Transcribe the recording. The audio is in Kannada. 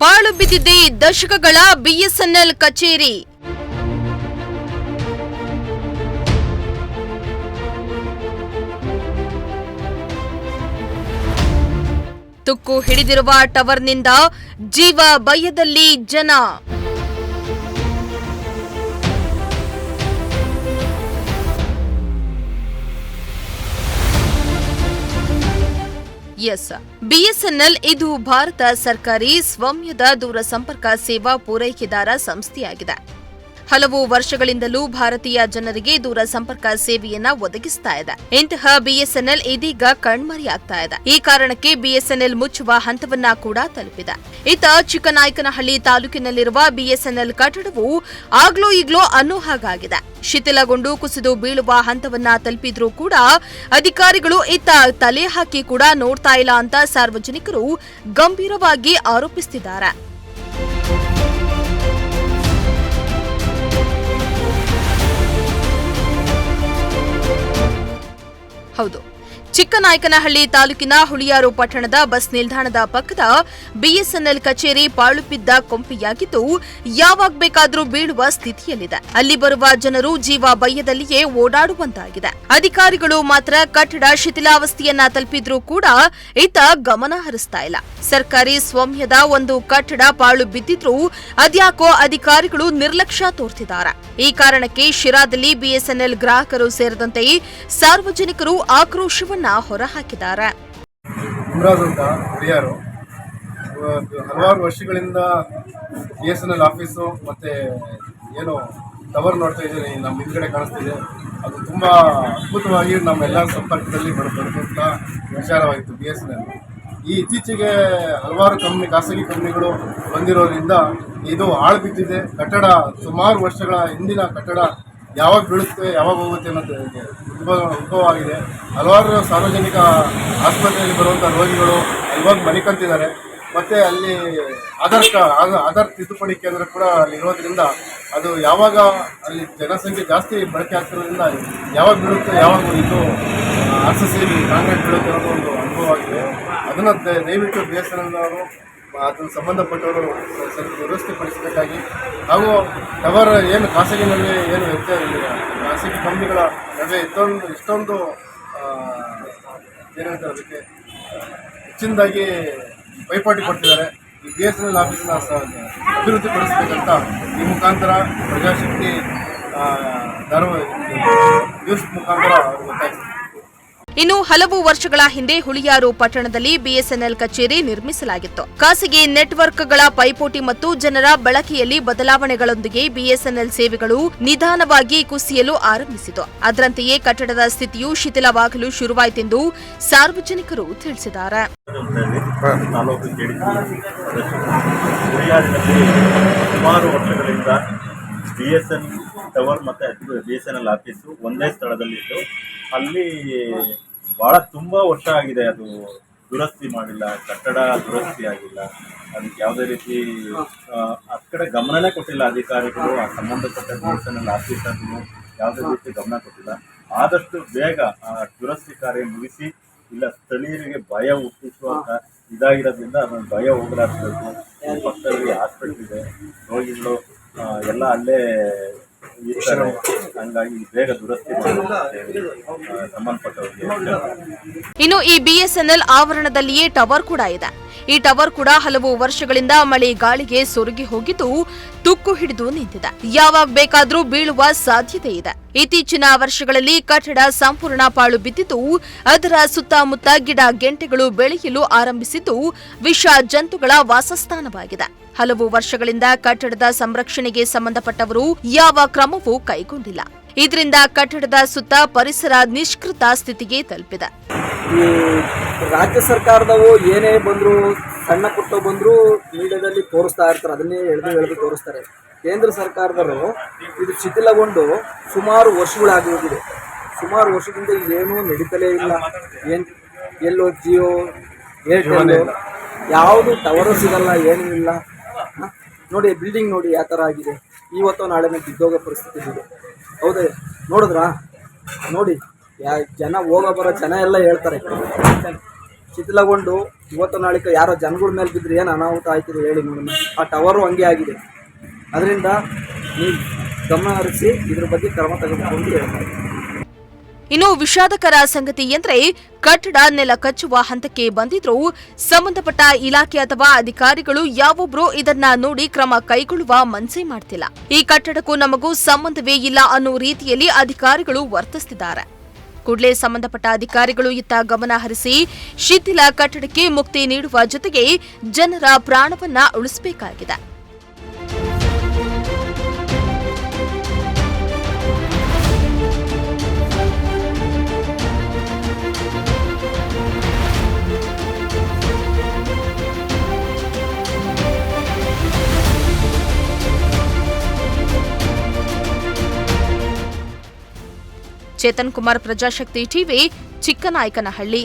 ಪಾಳು ಬಿದ್ದಿದೆ ದಶಕಗಳ ಬಿಎಸ್ಎನ್ಎಲ್ ಕಚೇರಿ. ತುಕ್ಕು ಹಿಡಿದಿರುವ ಟವರ್ನಿಂದ ಜೀವ ಭಯದಲ್ಲಿ ಜನ. ಬಿಎಸ್ಎನ್ಎಲ್ ಇದು ಭಾರತ ಸರ್ಕಾರಿ ಸ್ವಾಮ್ಯದ ದೂರಸಂಪರ್ಕ ಸೇವಾ ಪೂರೈಕೆದಾರ ಸಂಸ್ಥೆಯಾಗಿದೆ. ಹಲವು ವರ್ಷಗಳಿಂದಲೂ ಭಾರತೀಯ ಜನರಿಗೆ ದೂರ ಸಂಪರ್ಕ ಸೇವೆಯನ್ನ ಒದಗಿಸ್ತಾ ಇದೆ. ಇಂತಹ ಬಿಎಸ್ಎನ್ಎಲ್ ಇದೀಗ ಕಣ್ಮರೆಯಾಗ್ತಾ ಇದೆ. ಈ ಕಾರಣಕ್ಕೆ ಬಿಎಸ್ಎನ್ಎಲ್ ಮುಚ್ಚುವ ಹಂತವನ್ನ ಕೂಡ ತಲುಪಿದೆ. ಇತ್ತ ಚಿಕ್ಕನಾಯಕನಹಳ್ಳಿ ತಾಲೂಕಿನಲ್ಲಿರುವ ಬಿಎಸ್ಎನ್ಎಲ್ ಕಟ್ಟಡವು ಆಗ್ಲೋ ಈಗ್ಲೋ ಅನ್ನೋ ಹಾಗಾಗಿದೆ. ಶಿಥಿಲಗೊಂಡು ಕುಸಿದು ಬೀಳುವ ಹಂತವನ್ನ ತಲುಪಿದ್ರೂ ಕೂಡ ಅಧಿಕಾರಿಗಳು ಇತ್ತ ತಲೆ ಹಾಕಿ ಕೂಡ ನೋಡ್ತಾ ಇಲ್ಲ ಅಂತ ಸಾರ್ವಜನಿಕರು ಗಂಭೀರವಾಗಿ ಆರೋಪಿಸುತ್ತಿದ್ದಾರೆ. ಹೌದು, ಚಿಕ್ಕನಾಯಕನಹಳ್ಳಿ ತಾಲೂಕಿನ ಹುಳಿಯಾರು ಪಟ್ಟಣದ ಬಸ್ ನಿಲ್ದಾಣದ ಪಕ್ಕದ ಬಿಎಸ್ಎನ್ಎಲ್ ಕಚೇರಿ ಪಾಳು ಬಿದ್ದ ಕೊಂಪೆಯಾಗಿದ್ದು ಯಾವಾಗ ಬೇಕಾದರೂ ಬೀಳುವ ಸ್ಥಿತಿಯಲ್ಲಿದೆ. ಅಲ್ಲಿ ಬರುವ ಜನರು ಜೀವ ಭಯದಲ್ಲಿಯೇ ಓಡಾಡುವಂತಾಗಿದೆ. ಅಧಿಕಾರಿಗಳು ಮಾತ್ರ ಕಟ್ಟಡ ಶಿಥಿಲಾವಸ್ಥೆಯನ್ನ ತಲುಪಿದ್ರೂ ಕೂಡ ಇತ್ತ ಗಮನ ಹರಿಸ್ತಾ ಇಲ್ಲ. ಸರ್ಕಾರಿ ಸ್ವಾಮ್ಯದ ಒಂದು ಕಟ್ಟಡ ಪಾಳು ಬಿದ್ದಿದ್ರೂ ಅದ್ಯಾಕೋ ಅಧಿಕಾರಿಗಳು ನಿರ್ಲಕ್ಷ್ಯ ತೋರ್ತಿದ್ದಾರೆ. ಈ ಕಾರಣಕ್ಕೆ ಶಿರಾದಲ್ಲಿ ಬಿಎಸ್ಎನ್ಎಲ್ ಗ್ರಾಹಕರು ಸೇರಿದಂತೆ ಸಾರ್ವಜನಿಕರು ಆಕ್ರೋಶವನ್ನ ಹೊರಹಾಕಿದ್ದಾರೆ. ಹಲವಾರು ವರ್ಷಗಳಿಂದ ಬಿಎಸ್ಎನ್ಎಲ್ ಆಫೀಸು ಮತ್ತೆ ಏನು ಟವರ್ ನೋಡ್ತಾ ಇದ್ದೀನಿ, ನಮ್ಮ ಹಿಂದ್ಗಡೆ ಕಾಣಿಸ್ತಿದೆ. ಅದು ತುಂಬಾ ಅದ್ಭುತವಾಗಿ ನಮ್ಮೆಲ್ಲ ಸಂಪರ್ಕದಲ್ಲಿ ಬರುವಂಥ ವಿಚಾರವಾಗಿತ್ತು ಬಿಎಸ್ಎನ್ಎಲ್. ಈ ಇತ್ತೀಚೆಗೆ ಹಲವಾರು ಖಾಸಗಿ ಕಂಪನಿಗಳು ಬಂದಿರೋದ್ರಿಂದ ಇದು ಹಾಳು ಬಿದ್ದಿದೆ. ಕಟ್ಟಡ ಸುಮಾರು ವರ್ಷಗಳ ಹಿಂದಿನ ಕಟ್ಟಡ ಯಾವಾಗ ಬೀಳುತ್ತೆ ಯಾವಾಗ ಹೋಗುತ್ತೆ ಅನ್ನೋದು ಉದ್ಭವ ಆಗಿದೆ. ಹಲವಾರು ಸಾರ್ವಜನಿಕ ಆಸ್ಪತ್ರೆಯಲ್ಲಿ ಬರುವಂಥ ರೋಗಿಗಳು ಇವಾಗ ಮನೆ ಕಂತಿದ್ದಾರೆ. ಮತ್ತು ಅಲ್ಲಿ ಆಧಾರ್ ತಿದ್ದುಪಡಿ ಕೇಂದ್ರ ಕೂಡ ಅಲ್ಲಿ ಇರೋದ್ರಿಂದ ಅದು ಯಾವಾಗ ಅಲ್ಲಿ ಜನಸಂಖ್ಯೆ ಜಾಸ್ತಿ ಬಳಕೆ ಆಗ್ತಿರೋದ್ರಿಂದ ಯಾವಾಗ ಬೀಳುತ್ತೆ ಯಾವಾಗ ಇದು ಆರ್ಸಿಸಿ ಕಾಂಕ್ರೀಟ್ ಬೀಳುತ್ತೆ ಅನ್ನೋದು ಒಂದು ಅನುಭವ ಆಗಿದೆ. ಅದನ್ನು ದಯವಿಟ್ಟು ಬಿಎಸ್ಎನ್ಎಲ್ನವರು ಅದನ್ನು ಸಂಬಂಧಪಟ್ಟವರು ಸ್ವಲ್ಪ ದುರಸ್ತಿಪಡಿಸಬೇಕಾಗಿ, ಹಾಗೂ ಟವರ್ ಏನು ಖಾಸಗಿನಲ್ಲಿ ಏನು ಖಾಸಗಿ ಕಂಪನಿಗಳ ನಡುವೆ ಇಷ್ಟೊಂದು ಏನಂತಾರೆ ಅದಕ್ಕೆ ಹೆಚ್ಚಿನದಾಗಿ ಪೈಪೋಟಿ ಕೊಡ್ತಿದ್ದಾರೆ. ಈ ಬಿಎಸ್ಎನ್ಎಲ್ ಆಫೀಸನ್ನ ಅಭಿವೃದ್ಧಿಪಡಿಸಬೇಕಂತ ಈ ಮುಖಾಂತರ ಪ್ರಜಾಶಕ್ತಿ ನ್ಯೂಸ್ ಮುಖಾಂತರ ಗೊತ್ತಾಗ್ತದೆ. ಇನ್ನು ಹಲವು ವರ್ಷಗಳ ಹಿಂದೆ ಹುಳಿಯಾರು ಪಟ್ಟಣದಲ್ಲಿ ಬಿಎಸ್ಎನ್ಎಲ್ ಕಚೇರಿ ನಿರ್ಮಿಸಲಾಗಿತ್ತು. ಖಾಸಗಿ ನೆಟ್ವರ್ಕ್ಗಳ ಪೈಪೋಟಿ ಮತ್ತು ಜನರ ಬಳಕೆಯಲ್ಲಿ ಬದಲಾವಣೆಗಳೊಂದಿಗೆ ಬಿಎಸ್ಎನ್ಎಲ್ ಸೇವೆಗಳು ನಿಧಾನವಾಗಿ ಕುಸಿಯಲು ಆರಂಭಿಸಿತು. ಅದರಂತೆಯೇ ಕಟ್ಟಡದ ಸ್ಥಿತಿಯು ಶಿಥಿಲವಾಗಲು ಶುರುವಾಯಿತೆಂದು ಸಾರ್ವಜನಿಕರು ತಿಳಿಸಿದ್ದಾರೆ. ಸುಮಾರು ವರ್ಷಗಳಿಂದ ಬಿಎಸ್ಎನ್ಎಲ್ ಟವರ್ ಮತ್ತು ಬಿಎಸ್ಎನ್ಎಲ್ ಆಫೀಸು ಒಂದೇ ಸ್ಥಳದಲ್ಲಿದ್ದು ಅಲ್ಲಿ ತುಂಬಾ ವರ್ಷ ಆಗಿದೆ. ಅದು ದುರಸ್ತಿ ಮಾಡಿಲ್ಲ, ಕಟ್ಟಡ ದುರಸ್ತಿ ಆಗಿಲ್ಲ. ಅದಕ್ಕೆ ಯಾವುದೇ ರೀತಿ ಆ ಕಡೆ ಗಮನನೇ ಕೊಟ್ಟಿಲ್ಲ ಅಧಿಕಾರಿಗಳು, ಆ ಸಂಬಂಧಪಟ್ಟ ಬಿಎಸ್ಎನ್ಎಲ್ ಆಫೀಸರ್ಗಳು ಯಾವುದೇ ರೀತಿ ಗಮನ ಕೊಟ್ಟಿಲ್ಲ. ಆದಷ್ಟು ಬೇಗ ಆ ದುರಸ್ತಿ ಕಾರ್ಯ ಮುಗಿಸಿ, ಇಲ್ಲ ಸ್ಥಳೀಯರಿಗೆ ಭಯ ಹುಟ್ಟಿಸುವಂತ ಇದಾಗಿರೋದ್ರಿಂದ ಅದನ್ನು ಭಯ ಹೋಗಲಾಡಿಸಬೇಕು. ಪಕ್ಕದಲ್ಲಿ ಹಾಸ್ಪಿಟಲ್ ಇದೆ, ರೋಗಿಗಳು ಎಲ್ಲ ಅಲ್ಲೇ ಇರ್ತಾರೆ. ಹಂಗಾಗಿ ಬೇಗ ದುರಸ್ತಿ ಸಂಬಂಧಪಟ್ಟವರಿಗೆ. ಇನ್ನು ಈ ಬಿಎಸ್ಎನ್ಎಲ್ ಆವರಣದಲ್ಲಿಯೇ ಟವರ್ ಕೂಡ ಇದೆ. ಈ ಟವರ್ ಕೂಡ ಹಲವು ವರ್ಷಗಳಿಂದ ಮಳೆ ಗಾಳಿಗೆ ಸೊರಗಿ ಹೋಗಿದ್ದು ತುಕ್ಕು ಹಿಡಿದು ನಿಂತಿದೆ. ಯಾವಾಗ ಬೇಕಾದರೂ ಬೀಳುವ ಸಾಧ್ಯತೆ ಇದೆ. ಇತ್ತೀಚಿನ ವರ್ಷಗಳಲ್ಲಿ ಕಟ್ಟಡ ಸಂಪೂರ್ಣ ಪಾಳು ಬಿದ್ದಿದ್ದು ಅದರ ಸುತ್ತಮುತ್ತ ಗಿಡ ಗೆಂಟೆಗಳು ಬೆಳೆಯಲು ಆರಂಭಿಸಿದ್ದು ವಿಷ ಜಂತುಗಳ ವಾಸಸ್ಥಾನವಾಗಿದೆ. ಹಲವು ವರ್ಷಗಳಿಂದ ಕಟ್ಟಡದ ಸಂರಕ್ಷಣೆಗೆ ಸಂಬಂಧಪಟ್ಟವರು ಯಾವ ಕ್ರಮವೂ ಕೈಗೊಂಡಿಲ್ಲ. ಇದರಿಂದ ಕಟ್ಟಡದ ಸುತ್ತ ಪರಿಸರ ನಿಷ್ಕೃತ ಸ್ಥಿತಿಗೆ ತಲುಪಿದೆ. ಈ ರಾಜ್ಯ ಸರ್ಕಾರದವು ಏನೇ ಬಂದರೂ, ಸಣ್ಣ ಪುಟ್ಟ ಬಂದರೂ ಮೀಡಿಯಾದಲ್ಲಿ ತೋರಿಸ್ತಾ ಇರ್ತಾರೆ, ಅದನ್ನೇ ಎಳೆದು ತೋರಿಸ್ತಾರೆ. ಕೇಂದ್ರ ಸರ್ಕಾರದವರು ಇದು ಶಿಥಿಲಗೊಂಡು ಸುಮಾರು ವರ್ಷಗಳಾಗೋಗಿದೆ. ಸುಮಾರು ವರ್ಷದಿಂದ ಏನೂ ನಡೀತಲೇ ಇಲ್ಲ. ಎಲ್ಲೋ ಜಿಯೋ, ಏರ್ಟೆಲ್ ಯಾವುದು ಟವರು ಸಿಗಲ್ಲ, ಏನೂ ಇಲ್ಲ. ನೋಡಿ ಬಿಲ್ಡಿಂಗ್ ನೋಡಿ ಯಾವ ಥರ ಆಗಿದೆ. ಇವತ್ತು ನಾಳೆ ಬಿದ್ದೋಗೋ ಪರಿಸ್ಥಿತಿ ಇದೆ. ಹೌದೇ? ನೋಡಿದ್ರಾ? ನೋಡಿ ಜನ ಹೋಗೋ ಬರೋ ಜನ ಎಲ್ಲ ಹೇಳ್ತಾರೆ ಶಿಥಿಲಗೊಂಡು ಇವತ್ತು ನಾಳಿಕ ಯಾರೋ ಜನಗಳ ಮೇಲೆ ಬಿದ್ದರೆ ಏನು ಅನಾಹುತ ಆಯ್ತದೆ ಹೇಳಿ ನೋಡೋಣ. ಆ ಟವರು ಹಂಗೆ ಆಗಿದೆ. ಅದರಿಂದ ನೀವು ಗಮನ ಹರಿಸಿ ಇದ್ರ ಬಗ್ಗೆ ಕ್ರಮ ತೆಗೆದುಕೊಂಡು ಹೇಳ್ತಾರೆ. ಇನ್ನು ವಿಷಾದಕರ ಸಂಗತಿ ಎಂದ್ರೆ ಕಟ್ಟಡ ನೆಲ ಕಚ್ಚುವ ಹಂತಕ್ಕೆ ಬಂದಿದ್ರೂ ಸಂಬಂಧಪಟ್ಟ ಇಲಾಖೆ ಅಥವಾ ಅಧಿಕಾರಿಗಳು ಯಾವೊಬ್ರು ಇದನ್ನ ನೋಡಿ ಕ್ರಮ ಕೈಗೊಳ್ಳುವ ಮನಸ್ಸೇ ಮಾಡ್ತಿಲ್ಲ. ಈ ಕಟ್ಟಡಕ್ಕೂ ನಮಗೂ ಸಂಬಂಧವೇ ಇಲ್ಲ ಅನ್ನೋ ರೀತಿಯಲ್ಲಿ ಅಧಿಕಾರಿಗಳು ವರ್ತಿಸುತ್ತಿದ್ದಾರೆ. ಕೂಡಲೇ ಸಂಬಂಧಪಟ್ಟ ಅಧಿಕಾರಿಗಳು ಇತ್ತ ಗಮನ ಹರಿಸಿ ಶಿಥಿಲ ಕಟ್ಟಡಕ್ಕೆ ಮುಕ್ತಿ ನೀಡುವ ಜೊತೆಗೆ ಜನರ ಪ್ರಾಣವನ್ನ ಉಳಿಸಬೇಕಾಗಿದೆ. ಚೇತನ್ ಕುಮಾರ್, ಪ್ರಜಾಶಕ್ತಿ ಟಿವಿ, ಚಿಕ್ಕನಾಯಕನಹಳ್ಳಿ.